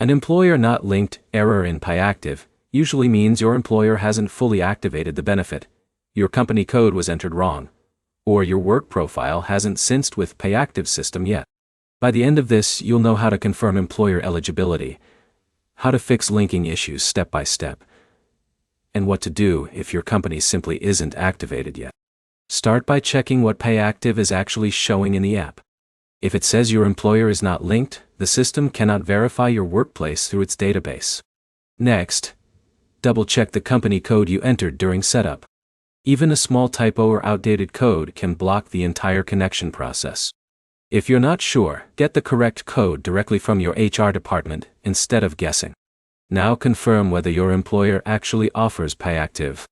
An employer not linked error in PayActiv usually means your employer hasn't fully activated the benefit, your company code was entered wrong, or your work profile hasn't synced with PayActiv system yet. By the end of this, you'll know how to confirm employer eligibility, how to fix linking issues step by step, and what to do if your company simply isn't activated yet. Start by checking what PayActiv is actually showing in the app. If it says your employer is not linked, the system cannot verify your workplace through its database. Next, double-check the company code you entered during setup. Even a small typo or outdated code can block the entire connection process. If you're not sure, get the correct code directly from your HR department instead of guessing. Now confirm whether your employer actually offers PayActiv.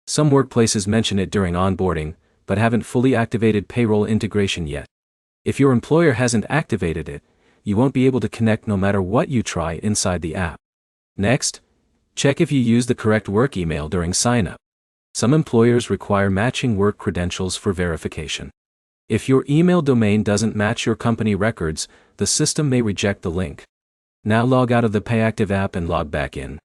Some workplaces mention it during onboarding, but haven't fully activated payroll integration yet. If your employer hasn't activated it, you won't be able to connect no matter what you try inside the app. Next, check if you use the correct work email during sign-up. Some employers require matching work credentials for verification. If your email domain doesn't match your company records, the system may reject the link. Now log out of the PayActiv app and log back in.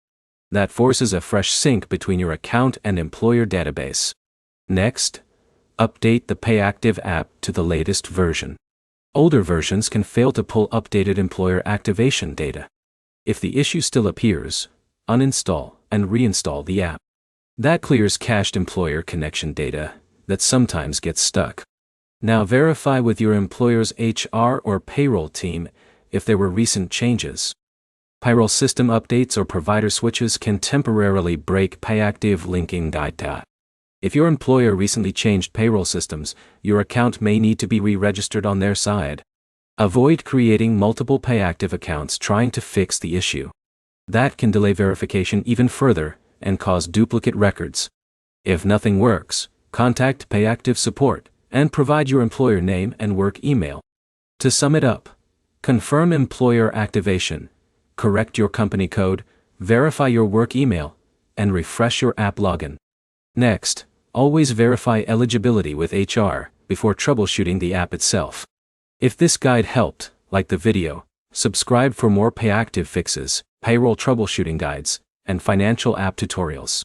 That forces a fresh sync between your account and employer database. Next, update the PayActiv app to the latest version. Older versions can fail to pull updated employer activation data. If the issue still appears, uninstall and reinstall the app. That clears cached employer connection data that sometimes gets stuck. Now verify with your employer's HR or payroll team if there were recent changes. Payroll system updates or provider switches can temporarily break PayActiv linking data. If your employer recently changed payroll systems, your account may need to be re-registered on their side. Avoid creating multiple PayActiv accounts trying to fix the issue. That can delay verification even further and cause duplicate records. If nothing works, contact PayActiv support and provide your employer name and work email. To sum it up, confirm employer activation, correct your company code, verify your work email, and refresh your app login. Next, always verify eligibility with HR before troubleshooting the app itself. If this guide helped, like the video, subscribe for more PayActiv fixes, payroll troubleshooting guides, and financial app tutorials.